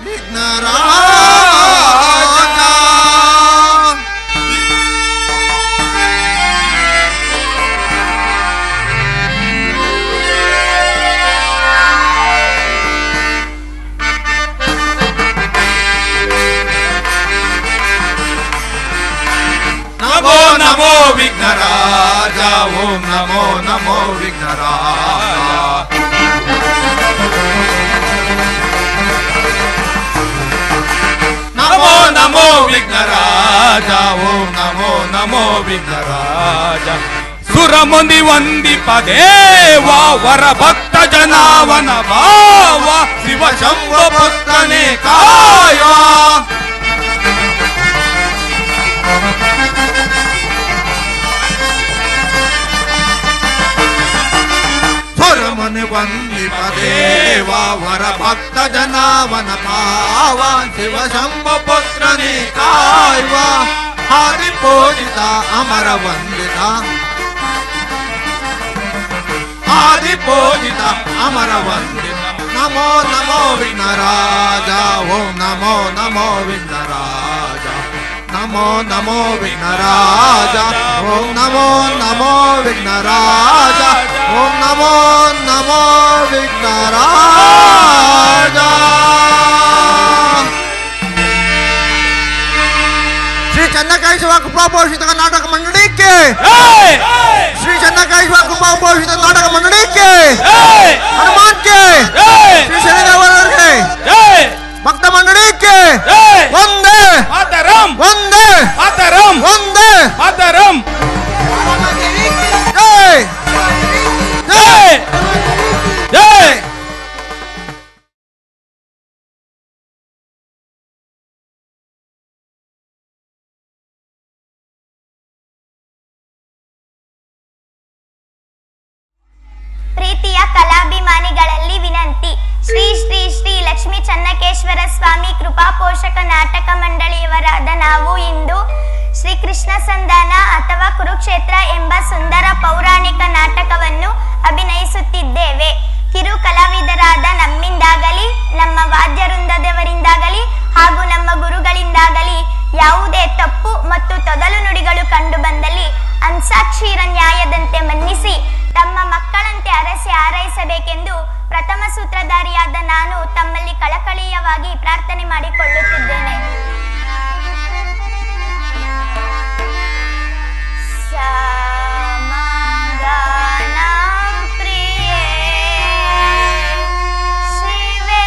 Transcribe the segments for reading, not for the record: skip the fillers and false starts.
ವಿಘ್ನರಾಜ. ನಮೋ ನಮೋ ವಿಘ್ನರಾಜ, ಓಂ ನಮೋ ನಮೋ ವಿಘ್ನರಾಜ. ನಮೋ ನಮೋ ವಿಘ್ನರಾಜ, ಓಂ ನಮೋ ನಮೋ ವಿಘ್ನರಾಜ. ಸುರಮುನಿ ವಂದಿಪ ದೇವ, ವರ ಭಕ್ತ ಜನಾವನ ಭಾವ, ಶಿವ ಶಂಭ ಪುತ್ರನೇ ಕಾಯ. ಸುರಮುನಿ ವಂದಿಪ ದೇವ, ವರ ಭಕ್ತ ಜನಾವನ ಭಾವ, ಶಿವ ಶಂಭ ಪುತ್ರನೇ ಕಾಯುವ. ಹರಿ ಪೂಜಿತ ಅಮರ ವಂದಿತ, ಹರಿ ಪೂಜಿತ ಅಮರ ವಂದಿತ. ನಮೋ ನಮೋ ವಿಘ್ನರಾಜ, ಓಂ ನಮೋ ನಮೋ ವಿಘ್ನರಾಜ. ನಮೋ ನಮೋ ವಿಘ್ನರಾಜ, ಓಂ ನಮೋ ನಮೋ ವಿಘ್ನರಾಜ. ಓಂ ನಮೋ ನಮೋ ವಿಘ್ನರಾಜ. ಶ್ರೀ ಚನ್ನಕೇಶವ ಕೃಪಾಪೋಷಿತ ನಾಟಕ ಮಂಡಳಿಗೆ, ಶ್ರೀ ಚನ್ನಕೇಶವ ಕೃಪಾಪೋಷಿತ ನಾಟಕ ಮಂಡಳಿಗೆ, ಹನುಮಾನ್ಗೆ, ಶ್ರೀ ಶನಿದೇವರಿಗೆ, ಭಕ್ತ ಮಂಡಳಿಗೆ ಒಂದೇ ಮಾತರಂ, ಒಂದೇ ಮಾತರಂ, ಒಂದೇ ಮಾತರಂ. ಜೈ ಜೈ ಜೈ. ಪ್ರೀತಿಯ ಕಲಾಭಿಮಾನಿಗಳಲ್ಲಿ ವಿನಂತಿ. ಶ್ರೀ ಶ್ರೀ ಶ್ರೀ ಲಕ್ಷ್ಮೀ ಚನ್ನಕೇಶ್ವರ ಸ್ವಾಮಿ ಕೃಪಾ ಪೋಷಕ ನಾಟಕ ಮಂಡಳಿಯವರಾದ ನಾವು ಇಂದು ಶ್ರೀಕೃಷ್ಣ ಸಂಧಾನ ಅಥವಾ ಕುರುಕ್ಷೇತ್ರ ಎಂಬ ಸುಂದರ ಪೌರಾಣಿಕ ನಾಟಕವನ್ನು ಅಭಿನಯಿಸುತ್ತಿದ್ದೇವೆ. ಕಿರು ಕಲಾವಿದರಾದ ನಮ್ಮಿಂದಾಗಲಿ, ನಮ್ಮ ವಾದ್ಯ ವೃಂದದವರಿಂದಾಗಲಿ ಹಾಗೂ ನಮ್ಮ ಗುರುಗಳಿಂದಾಗಲಿ ಯಾವುದೇ ತಪ್ಪು ಮತ್ತು ತೊದಲು ನುಡಿಗಳು ಕಂಡು ಬಂದಲ್ಲಿ ಅನ್ಸಾಕ್ಷೀರ ನ್ಯಾಯದಂತೆ ಮನ್ನಿಸಿ ತಮ್ಮ ಮಕ್ಕಳಂತೆ ಅರಸಿ ಆರೈಸಬೇಕೆಂದು ಪ್ರಥಮ ಸೂತ್ರಧಾರಿಯಾದ ನಾನು ತಮ್ಮಲ್ಲಿ ಕಳಕಳಿಯವಾಗಿ ಪ್ರಾರ್ಥನೆ ಮಾಡಿಕೊಳ್ಳುತ್ತಿದ್ದೇನೆ. ಸಮಾಧಾನ ಪ್ರಿಯೇ ಶಿವೆ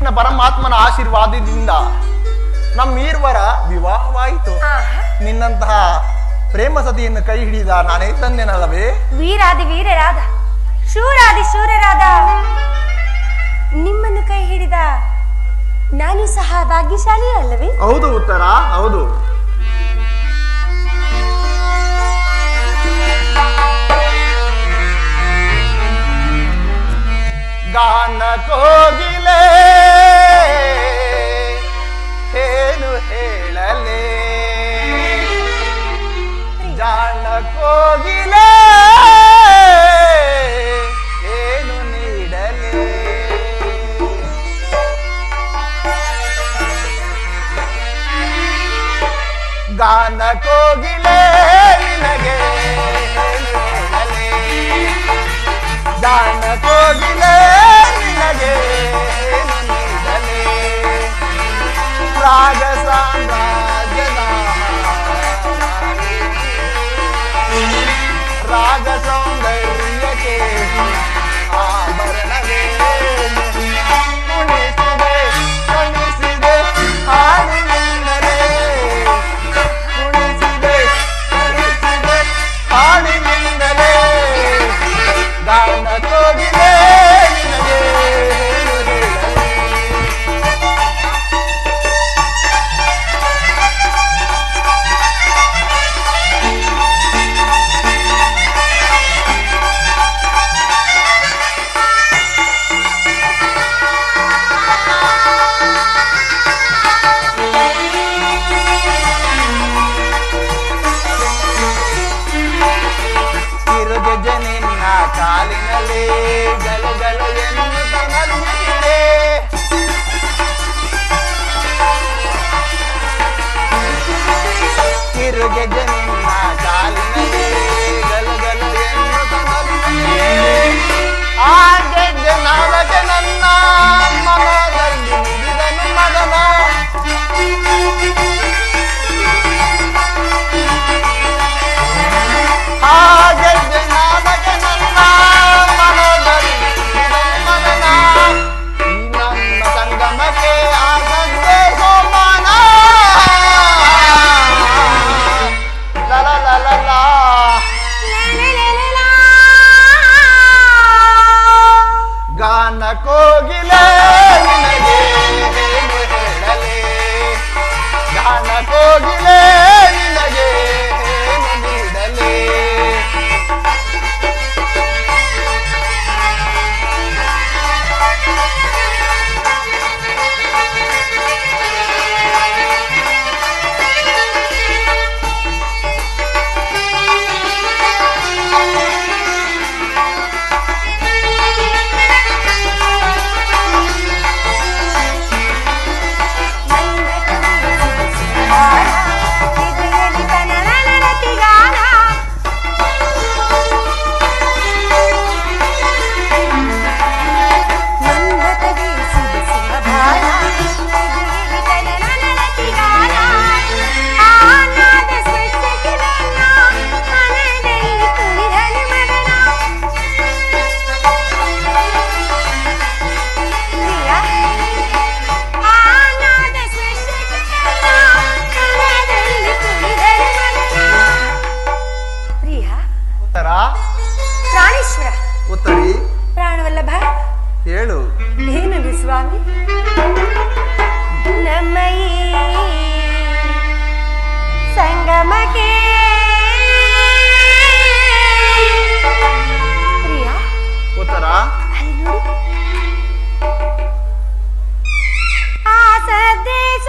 ಶ್ರೀಕೃಷ್ಣ ಪರಮಾತ್ಮನ ಆಶೀರ್ವಾದದಿಂದ ನಮ್ಮೀರ್ವರ ವಿವಾಹವಾಯಿತು. ನಿನ್ನಂತಹ ಪ್ರೇಮ ಸತಿಯನ್ನು ಕೈ ಹಿಡಿದ ನಾನೇ ತಂದೆನಲ್ಲವೇ? ವೀರಾದಿ ವೀರರಾದ ಶೂರಾದಿ ಶೂರರಾದ ನಿಮ್ಮನ್ನು ಕೈ ಹಿಡಿದ ನಾನು ಸಹ ಭಾಗ್ಯಶಾಲಿ ಅಲ್ಲವೇ? ಹೌದು ಉತ್ತರ, ಹೌದು. ಗಾನ ಕೋಗಿಲೆ ಏನು ಹೇಳಲೇ, ಜಾಣ ಕೋಗಿಲೆ ಏನು ನೀಡಲೇ. ಗಾನ ಕೋಗಿಲೆ ನಿನಗೆ ಏನು ಹೇಳಲೇ, ಜಾಣ ಕೋಗಿಲೆ ನಿನಗೆ ಏನು ನೀಡಲೇ. ರಾಗ ಸಾಮ್ರಾಜ್ಯದ ರಾಗ ಸೌಂದರ್ಯಕ್ಕೆ ಆಭರಣವೇ ಕುಣಿಸಿದೆ ಕಣಿಸಿದೆ ಹಾಡಿನಿಂದಲೇ, ಕುಣಿಸಿದೆ ಕಣಿಸಿದೆ ಹಾಡಿನಿಂದಲೇ. ಗಾನ ಕೋಗಿಲೆ ನಿನಗೆ ಏನು ಹೇಳಲೇ. ತಿರುಗೆಜೆ ನಿನ್ನ ಕಾಲಿನಲ್ಲಿ ಗಲು ಗಲು ಎನ್ನುತ್ತ ನಲಿಯುತ್ತಿದೆ. ತಿರುಗೆಜೆ ನಿನ್ನ ಕಾಲಿನಲ್ಲಿ ಗಲು ಗಲು ಎನ್ನುತ್ತ ನಲಿಯುತ್ತಿದೆ. ಆ ಗೆಜ್ಜೆ ನಾಲಕ್ಕೆ ನನ್ನ ಮನದಲ್ಲಿ ನುಡಿದನು ಮಗನ. ಆ ಗೆಜ್ಜೆ ನಾಲಕ್ಕೆ ನನ್ನ ಮನದಲ್ಲಿ ನುಡಿದನು ಮಗನ. ಈ ನಮ್ಮ ಸಂಗಮಕ್ಕೆ ಆಗದ್ದೇ ಸೋಪಾನ. ಲಲಲಲಲ. ಗಾನ ಕೋಗಿಲೆ ನಿನಗೆ ಏನು ಹೇಳಲೇ, ಗಾನ ಕೋಗಿಲೆ ನಿನಗೆ ಏನು ನೀಡಲೇ. ಪ್ರಾಣೇಶ್ವರ, ಉತ್ತರಿ ಪ್ರಾಣವಲ್ಲಭ, ಹೇಳು. ಏನದು ಸ್ವಾಮಿ? ನಮ್ಮ ಈ ಸಂಗಮಕ್ಕೆ ಪ್ರಿಯಾ, ಉತ್ತರ ಅಲ್ಲಿ ನೋಡಿ. ಆ ಸಂದೇಶ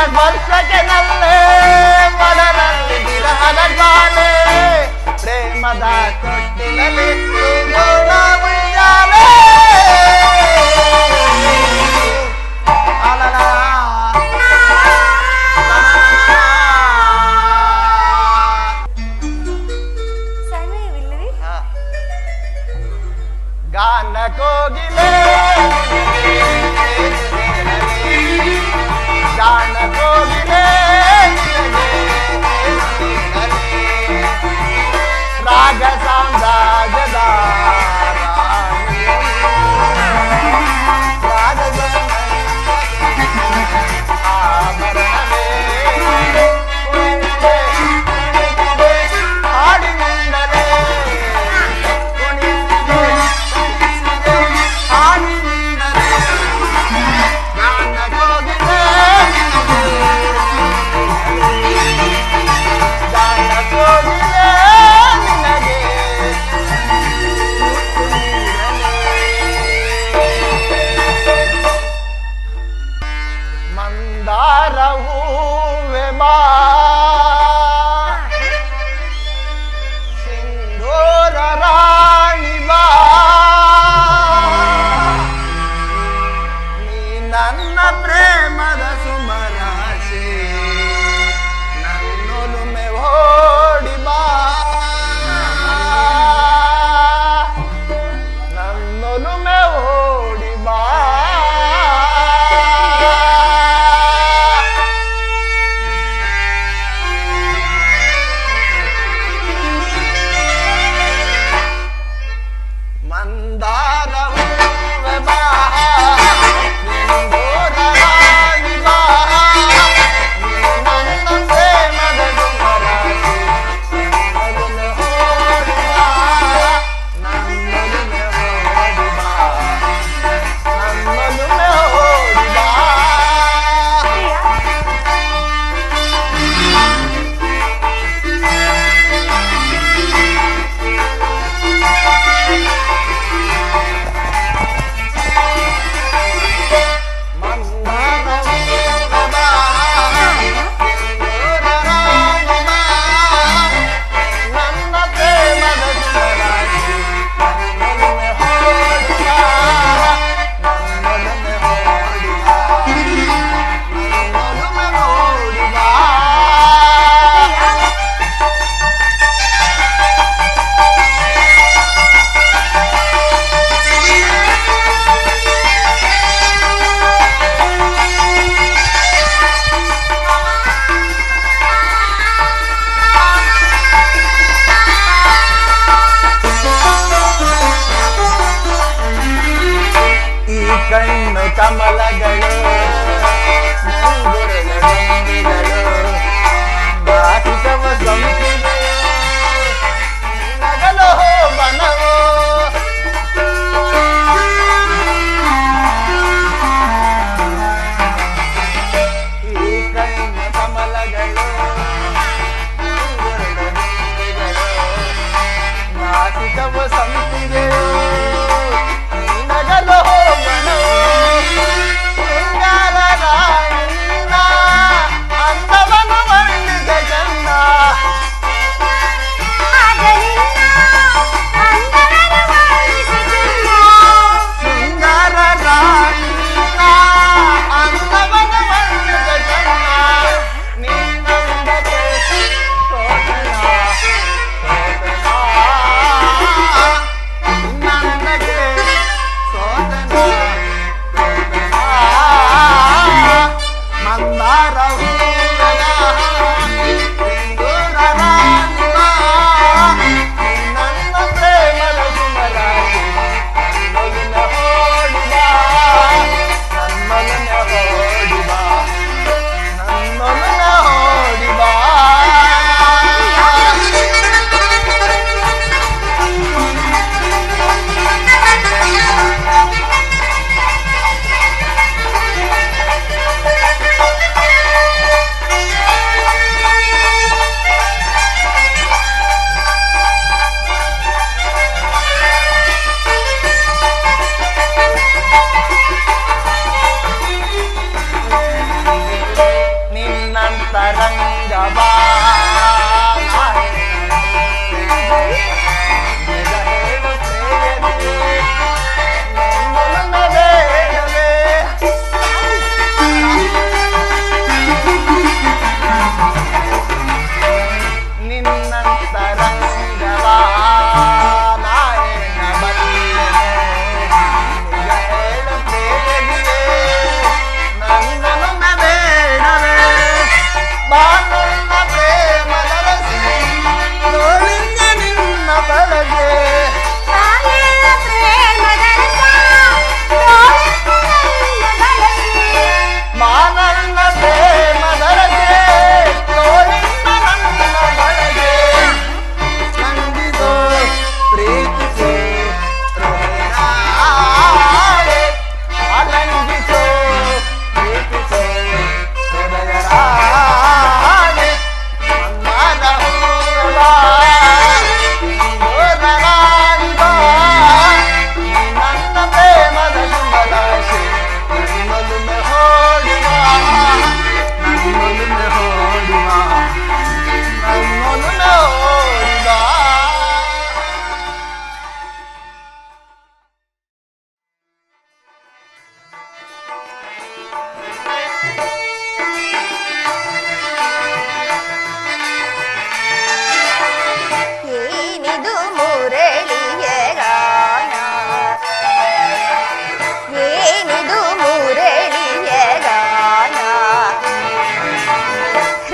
ಸ್ಪರ್ಶಕ್ಕೆ ನಲ್ಲೆ ಮನರಲ್ಲಿ ವಿರಹದ ಜ್ವಾಲೆ ಪ್ರೇಮದ ತೊಟ್ಟಿನಲ್ಲಿ ತೂಗೋಣ ಉಯ್ಯಾಲೆ. ಸಮಯವಿಲ್ಲವೇ? ಗಾನ ಕೋಗಿಲೆ ಗಾನ ಕೋಗಿಲೆ ರಾಗ ಸಾಮ್ರಾಜ್ಯದ ಮಂದಾರ ಹೂವೆ ಬಾ ಸಿಂಧೂರ ರಾಣಿ ಬಾ ನೀ ನನ್ನ ಪ್ರೇಮದ ಸುಮರಾಶಿ ನನ್ನೊಲುಮೆ ಓಡಿ ಬಾ ನನ್ನೊಲುಮೆ ಓಡಿ ಬಾ.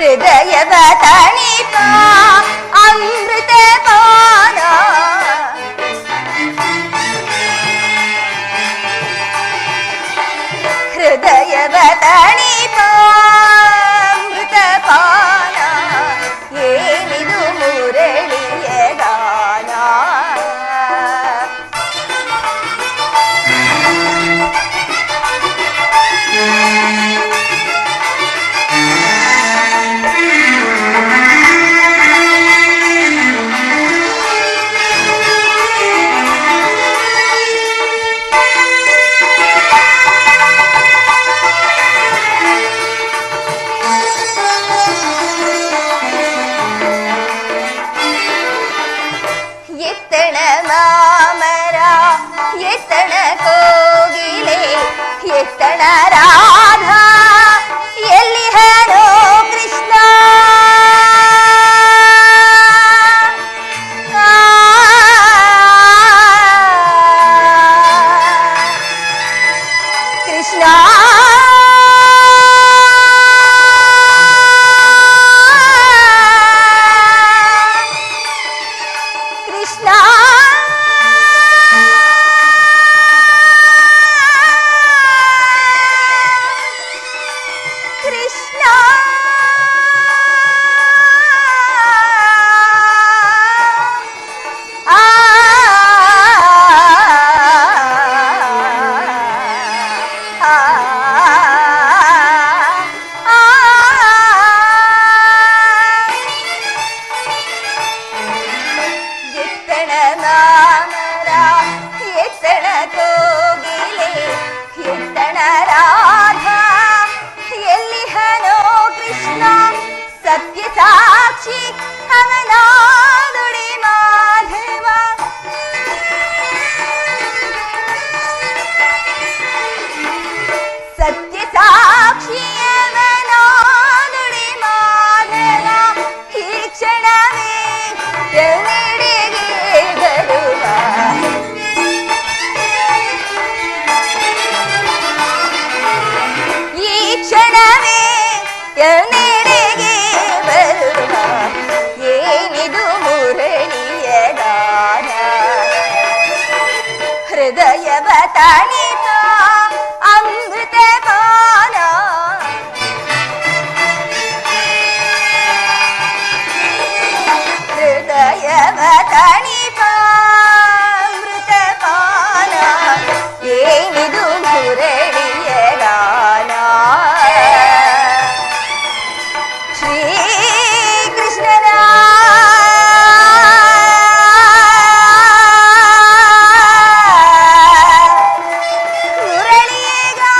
ಹೃದಯದ ತಣಿಪ ಅಮೃತ ಪಾನ ಹೃದಯದ ತಣಿಪ ಅಮೃತ ಪಾನ ಏನಿದು ಮುರಳಿಯ ಗಾನ ಎತ್ತಣ ಮಾಮರ ಎತ್ತಣ ಕೋಗಿಲೆ ಎತ್ತಣ ರಾಧಾ ಎಲ್ಲಿ ಹರೋ ಕೃಷ್ಣ ಕೃಷ್ಣ ಕೃಷ್ಣ ಕೃಷ್ಣ ಎತ್ತಣ ಮಾಮರ ಎತ್ತಣ ಕೋಗಿಲೆ ಎತ್ತಣ ರಾಧಾ ಎಲ್ಲಿ ಹನೋ ಕೃಷ್ಣ ಸತ್ಯ ಸಾಕ್ಷಿ ಅವನ ನುಡಿ ಮಾಧವ ಸತ್ಯ ಸಾಕ್ಷಿಯವನ ನುಡಿ ಮಾಧವ ಈ ಕ್ಷಣವೇ ಎಲ್ಲಿಡೆಗೆ ಬರುವ ಈ ಕ್ಷಣವೇ ಎಲ್ಲಿಡೆಗೆ ಬರುವ ಏನಿದು ಮುರಳಿಯ ಗಾನ ಹೃದಯವ ತಣಿಪ ಅಮೃತ ಪಾನ ಹೃದಯವ ತಣಿಪ ಅಮೃತ ಪಾನ ಏನಿದು ಮುರಳಿಯ ಗಾನ ಶ್ರೀ ಕೃಷ್ಣನ ಮುರಳಿಯ ಗಾನ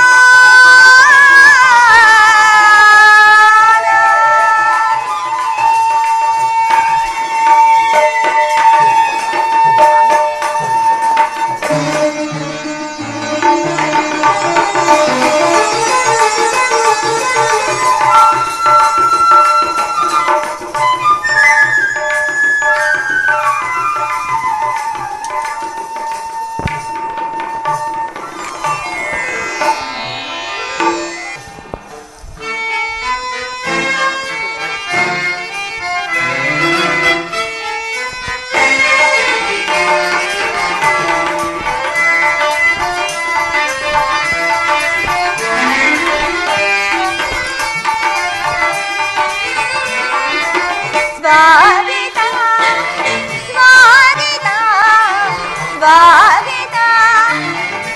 ಸ್ವಾಗತ ಸ್ವಾಗತ ಸ್ವಾಗತ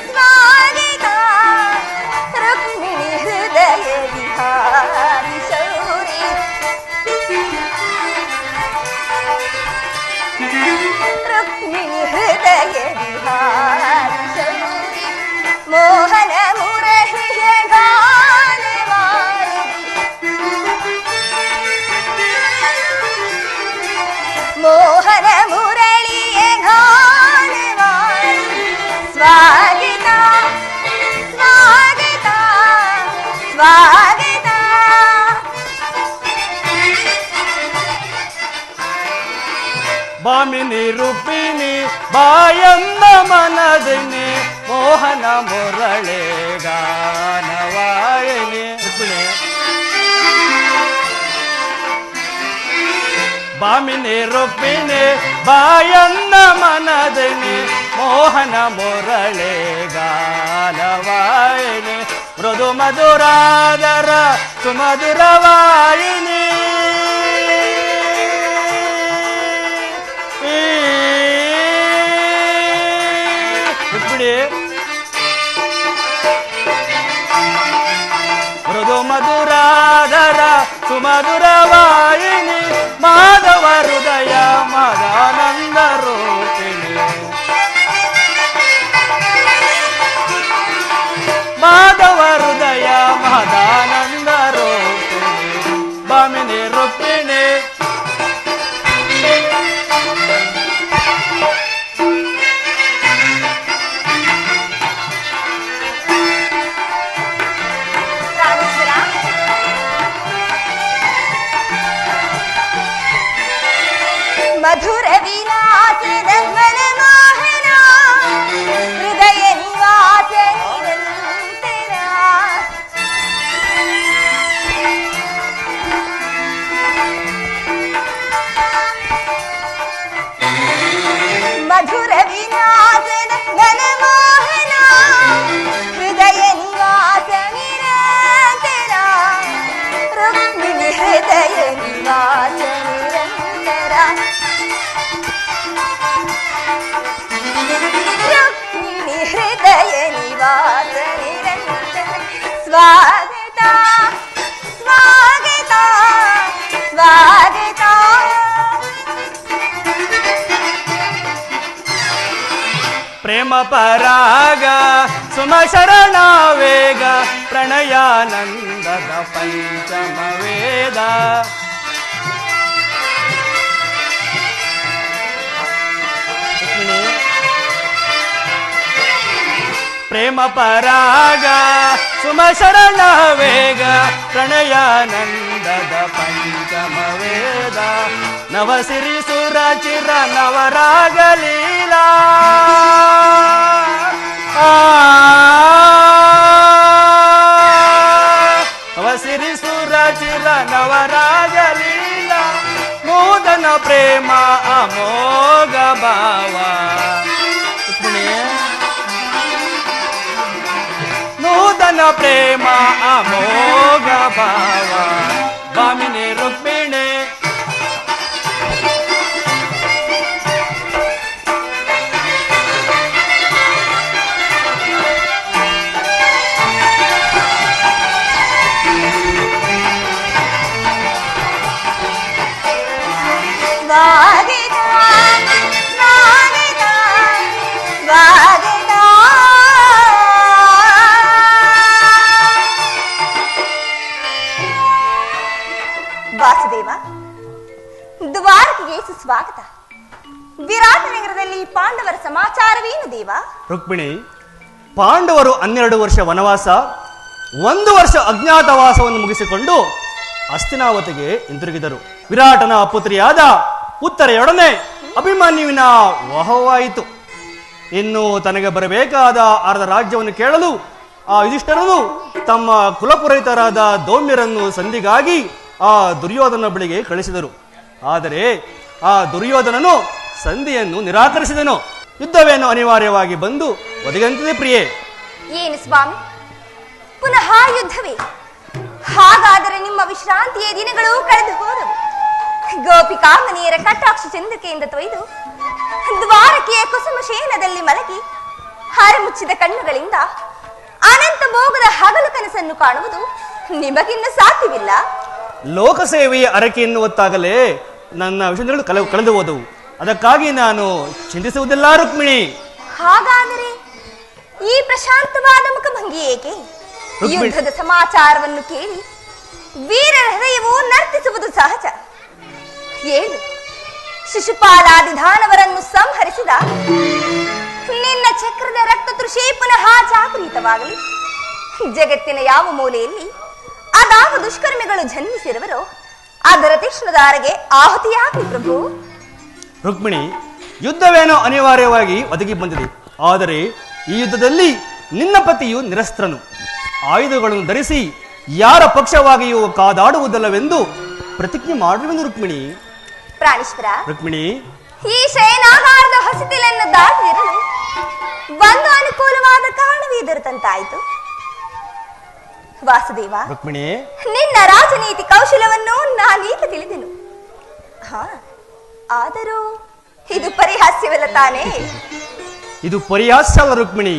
ಸ್ವಾಗತ ರುಕ್ಮಿಣಿ ಹೃದಯ ವಿಹಾರಿ ಶೌರಿ ರುಕ್ಮಿಣಿ ಹೃದಯ ವಿಹಾರಿ ಶೌರಿ ಮೋಹನ ಮುರಳಿಯ ಗಾನ ಮೋಹನ ಮುರಳಿಯ ಗಾನ ಸ್ವಾಗತ ಸ್ವಾಗತ ಸ್ವಾಗತ ಬಾಮಿನಿ ರೂಪಿಣಿ ಬಾಯಂದ ಮನದಿನಿ ಮೋಹನ ಮುರಳೆ ಗಾನವಾಯಿನಿ ರುಕ್ಮಿಣಿ ಬಾಮಿನಿ ರುಕ್ಮಿಣಿ ಬಾಯನ್ನ ಮನದನಿ ಮೋಹನ ಮುರಳೆ ಗಾಲವಾಯಿನಿ ಮೃದು ಮಧುರಾದರ ಸುಮಧುರವಾಯಿನಿ ರುಕ್ಮಿಣಿ ಮೃದು ಮಧುರಾದರ ಸುಮಧುರವಾಯಿನಿ ಮಾಧವ ಹೃದಯ ಮದಾನಂದ ರೂಪಿಣಿ ಮಾಧವ ಹೃದಯ ಮದಾನಂದ ರೂಪಿಣಿ ಬಾಮಿನಿ ರುಕ್ಮಿಣಿ ಮಧುರ ವಿಲಾಸದ ಮನಮೋಹನ ಹೃದಯ ನಿವಾಸ ನಿರಂತರ ಮಧುರ ವಿಲಾಸದ ಮನಮೋಹನ ಹೃದಯ ನಿವಾಸ ನಿರಂತರ ರುಕ್ಮಿಣಿ ಹೃದಯ ನಿವಾಸ ನಿರಂತರ ರುಕ್ಮಿಣಿ ಹೃದಯ ನಿವಾಸ ನಿರಂತರ ಸ್ವಾಗತ ಸ್ವಾಗತ ಸ್ವಾಗತ ಪ್ರೇಮ ಪರಾಗ ಸುಮ ಶರಣ ವೇಗ ಪ್ರಣಯಾನಂದದ ಪಂಚಮ ವೇದ ಪ್ರೇಮ ಪರಾಗ ಸುಮ ಶರಣ ವೇಗ ಪ್ರಣಯಾನಂದದ ಪಂಚಮ ವೇದ ನವಸಿರಿ ಸುರ ಚಿರ ನವರಾಗ ಲೀಲಾ ನವಸಿರಿ ಸುರ ಚಿರ ನವರಾಗ ಲೀಲಾ ನೂತನ ಪ್ರೇಮ ಅಮೋಘ ಭಾವ ನೂತನ ಪ್ರೇಮ ಅಮೋಘ ಭಾವ ಬಾಮಿನಿ ರುಕ್ಮಿಣಿ ಸ್ವಾಗತ ಸ್ವಾಗತ ಸ್ವಾಗತ ವಾಸುದೇವ ದ್ವಾರಕೆಗೆ ಸುಸ್ವಾಗತ. ವಿರಾಟ ನಗರದಲ್ಲಿ ಪಾಂಡವರ ಸಮಾಚಾರವೇನು ದೇವ? ರುಕ್ಮಿಣಿ, ಪಾಂಡವರು 12 ವರ್ಷ ವನವಾಸ 1 ವರ್ಷ ಅಜ್ಞಾತವಾಸವನ್ನು ಮುಗಿಸಿಕೊಂಡು ಹಸ್ತಿನಾವತಿಗೆ ಹಿಂತಿರುಗಿದರು. ವಿರಾಟನ ಪುತ್ರಿಯಾದ ಉತ್ತರೆಯೊಡನೆ ಅಭಿಮನ್ಯುವಿನ ವಿವಾಹವಾಯಿತು. ಇನ್ನು ತನಗೆ ಬರಬೇಕಾದ ಅರ್ಧ ರಾಜ್ಯವನ್ನು ಕೇಳಲು ಆ ಯುಧಿಷ್ಠಿರನು ತಮ್ಮ ಕುಲಪುರೋಹಿತರಾದ ದೌಮ್ಯರನ್ನು ಸಂಧಿಗಾಗಿ ಆ ದುರ್ಯೋಧನ ಬಳಿಗೆ ಕಳಿಸಿದರು. ಆದರೆ ಆ ದುರ್ಯೋಧನನು ಸಂಧಿಯನ್ನು ನಿರಾಕರಿಸಿದನು. ಯುದ್ಧವೇನು ಅನಿವಾರ್ಯವಾಗಿ ಬಂದು ಒದಗಂತಿದೆ ಪ್ರಿಯೆ. ಏನು ಸ್ವಾಮಿ, ಪುನಃ ಯುದ್ಧವೇ? ಹಾಗಾದರೆ ನಿಮ್ಮ ವಿಶ್ರಾಂತಿಯ ದಿನಗಳು ಕಳೆದು ಹೋದವು. ಗೋಪಿಕಾಮನಿಯರ ಕಟಾಕ್ಷ ಚಂದ್ರಿಕೆಯಿಂದ ತೊಯ್ದು ದ್ವಾರಕೆಯ ಕುಸುಮ ಶೇನದಲ್ಲಿ ಮಲಗಿ ಹರಮುಚ್ಚಿದ ಕಣ್ಣುಗಳಿಂದ ಅನಂತ ಭೋಗದ ಹಗಲು ಕನಸನ್ನು ಕಾಣುವುದು ನಿಮಗಿನ್ನು ಸಾಧ್ಯವಿಲ್ಲ. ಲೋಕಸೇವೆಯ ಅರಕೆಯನ್ನು ಹೊತ್ತಾಗಲೇ ನನ್ನ ವಿಷಯಗಳು ಕಳೆದು ಹೋದವು. ಅದಕ್ಕಾಗಿ ನಾನು ಚಿಂತಿಸುವುದಿಲ್ಲ ರುಕ್ಮಿಣಿ. ಹಾಗಾದರೆ ಈ ಪ್ರಶಾಂತವಾದ ಮುಖಭಂಗಿ ಏಕೆ? ಯುದ್ಧದ ಸಮಾಚಾರವನ್ನು ಕೇಳಿ ವೀರರ ಹೃದಯವು ನರ್ತಿಸುವುದು ಸಹಜ. ಏಳು ಶಿಶುಪಾಲಾದಿ ದಾನವರನ್ನು ಸಂಹರಿಸಿದ ನಿನ್ನ ಚಕ್ರದ ರಕ್ತ ತೃಷೆ ಪುನಃ ಜಾಗೃತವಾಗಲಿ. ಜಗತ್ತಿನ ಯಾವ ಮೂಲೆಯಲ್ಲಿ ಅದಾವ ದುಷ್ಕರ್ಮಿಗಳು ಜನ್ಮಿಸಿರುವರೋ ಅದರ ತೀಕ್ಷ್ಣದಾರಿಗೆ ಆಹುತಿಯಾಗಲಿ ಪ್ರಭು. ರುಕ್ಮಿಣಿ, ಯುದ್ಧವೇನೋ ಅನಿವಾರ್ಯವಾಗಿ ಒದಗಿ ಬಂದಿದೆ. ಆದರೆ ಈ ಯುದ್ಧದಲ್ಲಿ ನಿನ್ನ ಪತಿಯು ನಿರಸ್ತ್ರನು. ಆಯುಧಗಳನ್ನು ಧರಿಸಿ ಯಾರ ಪಕ್ಷವಾಗಿಯೂ ಕಾದಾಡುವುದಲ್ಲವೆಂದು ಪ್ರತಿಜ್ಞೆ ಮಾಡುವೆನು ರುಕ್ಮಿಣಿ. ಪ್ರಾಣೇಶ್ವರ, ರುಕ್ಮಿಣಿ, ಈ ಶಯನಾಗಾರದ ಹೊಸತಿಲನ್ನು ದಾಟಿದಿರಲು ಒಂದು ಅನುಕೂಲವಾದ ಕಾರಣವೇ ದೊರೆತಂತಾಯಿತು. ವಾಸುದೇವ, ರುಕ್ಮಿಣಿ, ನಿನ್ನ ರಾಜನೀತಿ ಕೌಶಲವನ್ನು ನಾನೀಗ ತಿಳಿದೆನು. ಆದರೂ ಇದು ಪರಿಹಾಸ್ಯವಲ್ಲ ತಾನೇ? ಇದು ಪರಿಹಾಸ್ಯವಲ್ಲ ರುಕ್ಮಿಣಿ.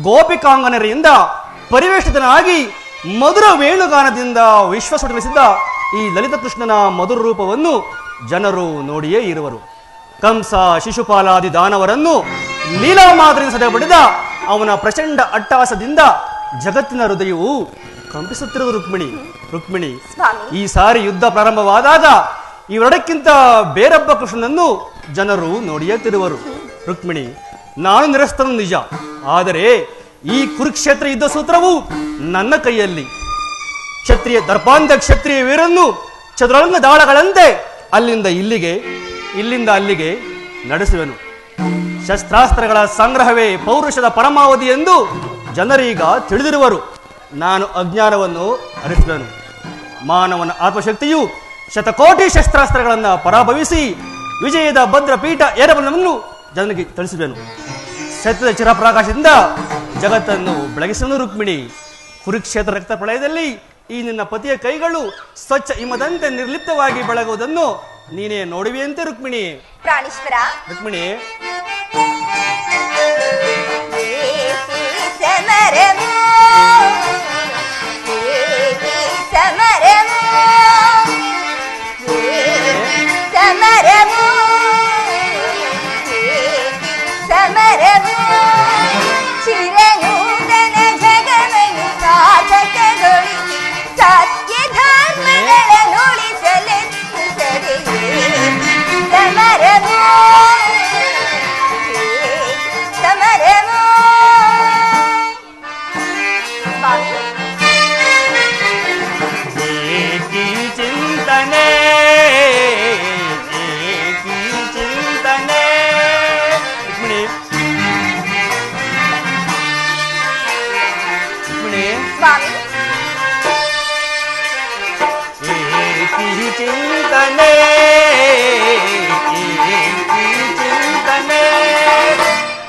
ಗೋಪಿಕಾಂಗನರಿಂದ ಪರಿವೇಷಿತನಾಗಿ ಮಧುರ ವೇಣುಗಾನದಿಂದ ವಿಶ್ವಸುಟಲಿಸಿದ್ದ ಈ ಲಲಿತ ಕೃಷ್ಣನ ಮಧುರ ರೂಪವನ್ನು ಜನರು ನೋಡಿಯೇ ಇರುವರು. ಕಂಸ ಶಿಶುಪಾಲಾದಿ ದಾನವರನ್ನು ಲೀಲಾ ಮಾದರಿಯಿಂದ ಸದೆಬಡಿದ ಅವನ ಪ್ರಚಂಡ ಅಟ್ಟಹಾಸದಿಂದ ಜಗತ್ತಿನ ಹೃದಯವು ಕಂಪಿಸುತ್ತಿರುವ ರುಕ್ಮಿಣಿ, ಈ ಸಾರಿ ಯುದ್ಧ ಪ್ರಾರಂಭವಾದಾಗ ಇವೆರಡಕ್ಕಿಂತ ಬೇರೊಬ್ಬ ಕೃಷ್ಣನನ್ನು ಜನರು ನೋಡಿಯೇ ತಿರುವರು. ರುಕ್ಮಿಣಿ, ನಾನು ನಿರಸ್ತನು ನಿಜ, ಆದರೆ ಈ ಕುರುಕ್ಷೇತ್ರ ಯುದ್ಧ ಸೂತ್ರವು ನನ್ನ ಕೈಯಲ್ಲಿ. ಕ್ಷತ್ರಿಯ ದರ್ಪಾಂತ ಕ್ಷತ್ರಿಯ ವೀರನ್ನು ಚದುರಂಗ ದಾಳಗಳಂತೆ ಅಲ್ಲಿಂದ ಇಲ್ಲಿಗೆ, ಇಲ್ಲಿಂದ ಅಲ್ಲಿಗೆ ನಡೆಸುವೆನು. ಶಸ್ತ್ರಾಸ್ತ್ರಗಳ ಸಂಗ್ರಹವೇ ಪೌರುಷದ ಪರಮಾವಧಿ ಎಂದು ಜನರೀಗ ತಿಳಿದಿರುವರು. ನಾನು ಅಜ್ಞಾನವನ್ನು ಅರಿಸುವೆನು. ಮಾನವನ ಆತ್ಮಶಕ್ತಿಯು ಶತಕೋಟಿ ಶಸ್ತ್ರಾಸ್ತ್ರಗಳನ್ನು ಪರಾಭವಿಸಿ ವಿಜಯದ ಭದ್ರಪೀಠ ಏರಬಲವನ್ನು ಜನರಿಗೆ ತಿಳಿಸುವೆನು. ಸತ್ಯದ ಚಿರಪ್ರಕಾಶದಿಂದ ಜಗತ್ತನ್ನು ಬೆಳಗಿಸುವನು. ರುಕ್ಮಿಣಿ, ಕುರುಕ್ಷೇತ್ರ ರಕ್ತ ಪ್ರಳಯದಲ್ಲಿ ಈ ನಿನ್ನ ಪತಿಯ ಕೈಗಳು ಸ್ವಚ್ಛ ಹಿಮದಂತೆ ನಿರ್ಲಿಪ್ತವಾಗಿ ಬೆಳಗುವುದನ್ನು ನೀನೇ ನೋಡುವಿಯಂತೆ. ರುಕ್ಮಿಣಿ, ಪ್ರಾಣೇಶ್ವರ, ರುಕ್ಮಿಣಿ,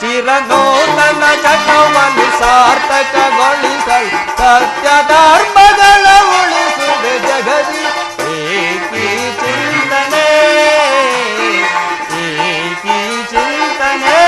ಚಿರನೂತನ ಚಟವನ್ನು ಸಾರ್ಥಕಗೊಳಿಸಲು ಸತ್ಯ ಧರ್ಮಗಳ ಉಳಿಸುವೆ ಜಗದಿ. ಏಕಿ ಚಿಂತನೆ, ಏಕಿ ಚಿಂತನೆ.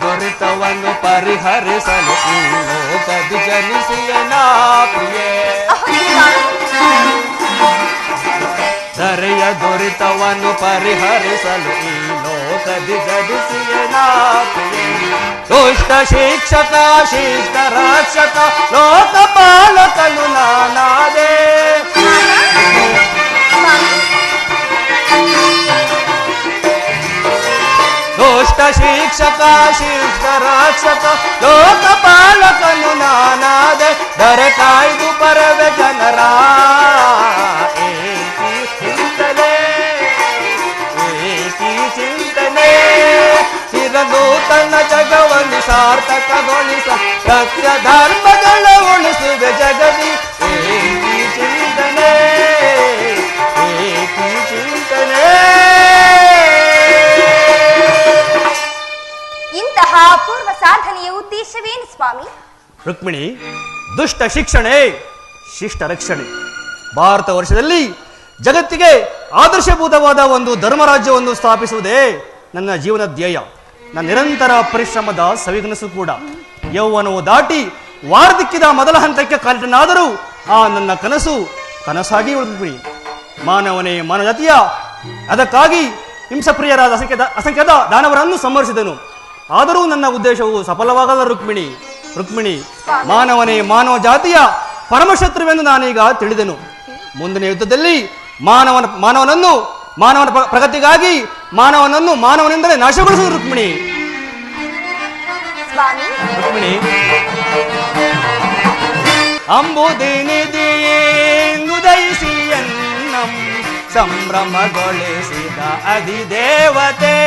ದುರಿತವನ್ನು ಪರಿಹರಿಸಲು ಈ ಲೋಕದಿ ಜನಿಸಿಯ ನಾ ಪ್ರಿಯೆ. ಧರೆಯ ದುರಿತವನ್ನು ಪರಿಹರಿಸಲು ಈ ಲೋಕದಿ ಜನಿಸಿಯ ನಾ ಪ್ರಿಯೆ. ದುಷ್ಟ ಶಿಕ್ಷಕ ಶಿಷ್ಟ ರಕ್ಷಕ ಲೋಕಪಾಲಕನು ನಾನಾದೆ. ದುಷ್ಟ ಶಿಕ್ಷಕ ಶಿಷ್ಟ ರಕ್ಷಕ ಲೋಕಪಾಲಕನು ನಾನಾದೆ. ಧರೆ ಕಾಯ್ದು ಪರವೆ ಜನರ ಏಕಿ ಚಿಂತನೆ, ಏಕಿ ಚಿಂತನೆ. ಚಿರನೂತನ ಜಗವನ್ನು ಸಾರ್ಥಕಗೊಳಿಸ ಸತ್ಯ ಧರ್ಮಗಳ ಉಳಿಸುವೆ ಜಗದಿ ಏಕಿ ಚಿಂತನೆ ಏಕಿ ಚಿಂತನೆ. ಇಂತಹ ಅಪೂರ್ವ ಸಾಧನೆಯ ಉದ್ದೇಶವೇನು ಸ್ವಾಮಿ? ರುಕ್ಮಿಣಿ, ದುಷ್ಟ ಶಿಕ್ಷಣೆ ಶಿಷ್ಟ ರಕ್ಷಣೆ. ಭಾರತ ವರ್ಷದಲ್ಲಿ ಜಗತ್ತಿಗೆ ಆದರ್ಶಭೂತವಾದ ಒಂದು ಧರ್ಮರಾಜ್ಯವನ್ನು ಸ್ಥಾಪಿಸುವುದೇ ನನ್ನ ಜೀವನ ಧ್ಯೇಯ. ನನ್ನ ನಿರಂತರ ಪರಿಶ್ರಮದ ಸವಿಗನಸು ಕೂಡ. ಯೌವನವು ದಾಟಿ ವಾರ್ಧಕ್ಯದ ಮೊದಲ ಹಂತಕ್ಕೆ ಕಾಲಿಟ್ಟನಾದರೂ ಆ ನನ್ನ ಕನಸು ಕನಸಾಗಿ ಉಳಿದ್ಬಿಡಿ. ಮಾನವನೇ ಮಾನವಜಾತಿಯ ಅದಕ್ಕಾಗಿ ಹಿಂಸಪ್ರಿಯರಾದ ಅಸಂಖ್ಯಾತ ದಾನವರನ್ನು ಸಂಹರಿಸಿದನು. ಆದರೂ ನನ್ನ ಉದ್ದೇಶವು ಸಫಲವಾಗದ ರುಕ್ಮಿಣಿ. ರುಕ್ಮಿಣಿ, ಮಾನವನೇ ಮಾನವ ಜಾತಿಯ ಪರಮಶತ್ರುವೆಂದು ನಾನೀಗ ತಿಳಿದೆನು. ಮುಂದಿನ ಯುದ್ಧದಲ್ಲಿ ಮಾನವನ ಪ್ರಗತಿಗಾಗಿ ಮಾನವನೆಂದರೆ ನಾಶಗೊಳಿಸುವುದು ರುಕ್ಮಿಣಿ. ರುಕ್ಮಿಣಿ, ಅಂಬುದಿನಿದಿಯುದಯಿಸಿ ಎನ್ನಂ ಸಂಭ್ರಮಗೊಳಿಸಿದ ಅಧಿದೇವತೆ.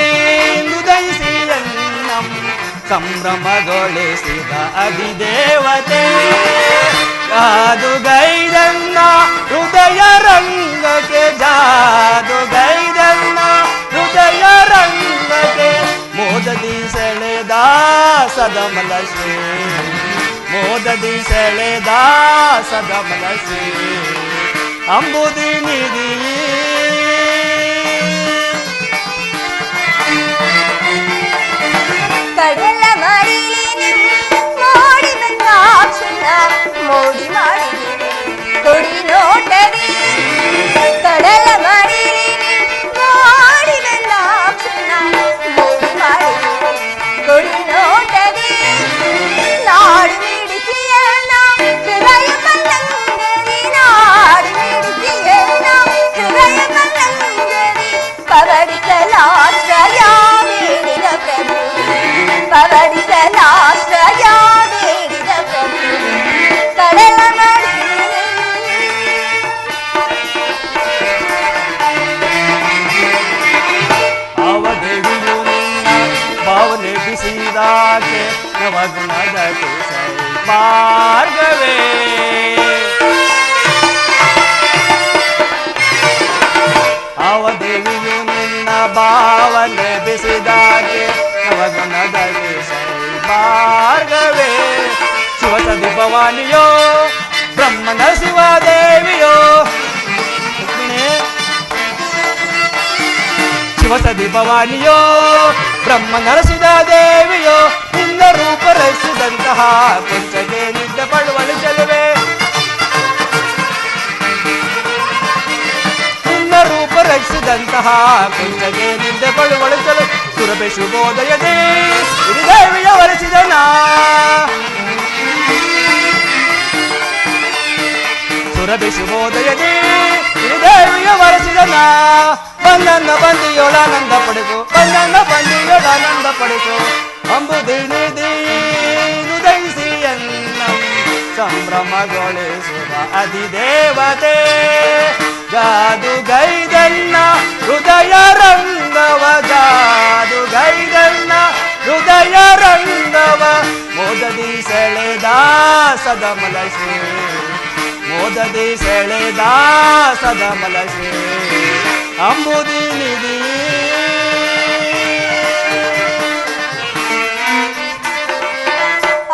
ಅಂಬುದಿನಿದಿಯುದಯಿಸಿ ಎನ್ನಂ ಸಂಭ್ರಮಗೊಳಿಸಿದ ಅಧಿದೇವತೆ. ಜಾದುಗೈದನ್ನ ಹೃದಯ ರಂಗಕ್ಕೆ ಜಾದುಗೈದನ್ನ ಹೃದಯ ರಂಗಕ್ಕೆ ಮೋದದಿ ಸೆಳೆದ ಸದಮಲ ಶ್ರೀ ಮೋದದಿ ಸೆಳೆದ ಸದಮಲ ಶ್ರೀ ಅಂಬುದಿನಿದಿ ಕಡಲ ಮಡಿಲಿ ಮೋಡಿ ಬಂದಾಕ್ಷಣ ಮೋಡಿ ಮಾಡಿ ಕೊಡಿ ನೋಟದಿ. ಕಡಲ ಮಡಿಲಿ ಮೋಡಿ ಬಂದಾಕ್ಷಣ ಮೋಡಿ ಮಾಡಿ ಕೊಡಿ ನೋಟದಿ. ನಾಡು ಮಿಡಿಸಿಯನ್ನ ಹೃದಯ ಪಲ್ಲಂಗರಿ ನಾಡು ಮಿಡಿಸಿಯನ್ನ ಹೃದಯ ಪಲ್ಲಂಗರಿ ಪವಡಿಸಲಾಶ್ರಯ ಬೇಡಿದ ಪ್ರಭು ಪವಡಿಸಲಾಶ್ರಯ ಬೇಡಿದ ಪ್ರಭು ಕಡಲ ಮಡಿ. ಅವದೇವಿಯು ನಿನ್ನ ಭಾವನೆ ಬಿಸಿದಾಕೆ ನವಗುಣದ ಮಾರ್ಗವೇ. ಅವದೇವಿಯು ನಿನ್ನ ಭಾವನೆ ಬಿಸಿದಾಕೆ ನವಗುಣದ ಮಾರ್ಗವೇ. ಶಿವಸದಿ ಭವಾನಿಯೋ ಬ್ರಹ್ಮನ ಶಿವದೇವಿಯೋ ಶಿವಸದಿ ಭವಾನಿಯೋ ಬ್ರಹ್ಮ ನರಸಿದ ದೇವಿಯೋ ನಿನ್ನ ರೂಪ ರಚಿಸಿದಂತಹ ಕೊಂಚಗೆ ನಿದ್ದ ಪಳುವಳು ಚೆಲುವೆ. ನಿನ್ನ ರೂಪ ರಚಿಸಿದಂತಹ ಕೊಂಚಗೆ ನಿದ್ದ ಪಳುವಳು ಚೆಲುವೆ. ಸುರಭೆ ಶುಭೋದಯದೇ ಇದು ದೇವಿಯ ವರಸಿದನ ಸುರಭಿ ಶುಭೋದಯದೇ ಇದು ದೇವಿಯ ವರಸಿದನ. ಬಂದನ್ನ ಬಂದಿಯೋಳಾನಂದ ಪಡೆಸು ಬಂದನ್ನ ಬಂದಿಯೋಳಾನಂದ ಪಡೆಸು ಅಂಬುದಿನಿದಿಯುದಯಿಸಿ ಎನ್ನಂ ಸಂಭ್ರಮಗೊಳಿಸುವ ಅಧಿದೇವತೆ. ಜಾದುಗೈದನ್ನ ಹೃದಯ ರಂಗವ ಜಾದುಗೈದನ್ನ ಹೃದಯ ರಂಗವ ಮೋದದಿ ಸೆಳೆದ ಸದಮಲ ಶ್ರೀ ಮೋದದಿ ಸೆಳೆದ ಸದಮಲ ಶ್ರೀ ಅಂಬುದಿನಿದಿ.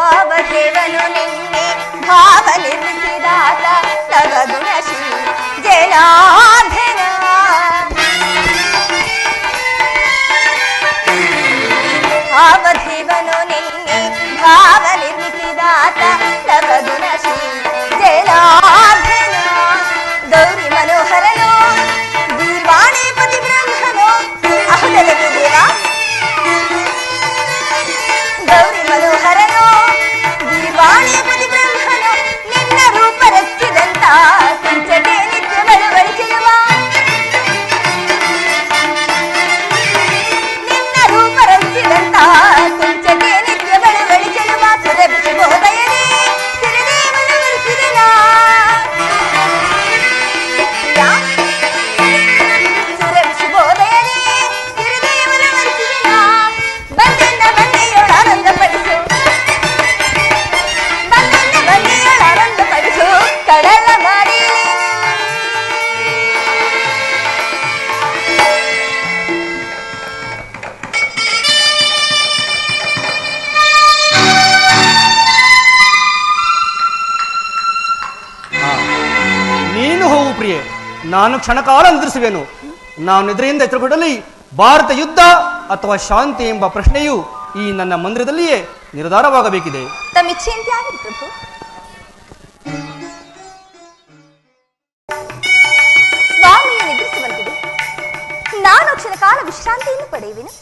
ಅವದೇವನು ನಿನ್ನೆ ಭಾವ ನಿರ್ಮಿಸಿದಾತ ತಗಗುಣ ಶ್ರೀ ಜನಾರ್ದನ. ಅವದೇವನು ನಿನ್ನೆ ಭಾವ ನಿರ್ಮಿಸಿದಾತ ತಗಗುಣ ಶ್ರೀ ಜನಾರ್ದನ. ಗೌರಿ ಮನೋಹರನೋ ದೀರ್ವಾಣಿ ಪತಿ ಬ್ರಹ್ಮನೋ ಅಹುದಲನು ದೇವ. ಗೌರಿ ಮನೋಹರನೋ ದೀರ್ವಾಣಿ ಪತಿ ಬ್ರಹ್ಮನೋ ನಿನ್ನ ರೂಪ ರಚಿಸಿದಂತ ಕೊಂಚಗೆ ನಿತ್ಯ ಬಳುವಳಿಸಿರುವ ನಿನ್ನ ರೂಪ ರಚಿಸಿದಂತ ಕೊಂಚಗೆ ನಿತ್ಯ ಬಳುವಳಿಸಿರುವ ಸುರಭಿ ಶುಭೋದಯನೇ ಭೂಪ್ರಿಯೆ, ನಾನು ಕ್ಷಣಕಾಲ ನಿದ್ರಿಸುವೆನು. ನಾನು ಇದರಿಂದ ಎಚ್ಚರಗೊಳ್ಳಲಿ ಭಾರತ ಯುದ್ಧ ಅಥವಾ ಶಾಂತಿ ಎಂಬ ಪ್ರಶ್ನೆಯು ಈ ನನ್ನ ಮಂದಿರದಲ್ಲಿಯೇ ನಿರ್ಧಾರವಾಗಬೇಕಿದೆ. ತಮ್ಮ ಇಚ್ಛೆಯಂತೆ ಆಗಲಿ ಪ್ರಭು. ಸ್ವಾಮಿಯ ನಿದ್ರಿಸುವಂತಿದೆ. ನಾನು ಕ್ಷಣಕಾಲ ವಿಶ್ರಾಂತಿಯನ್ನು ಪಡೆಯುವೆನು.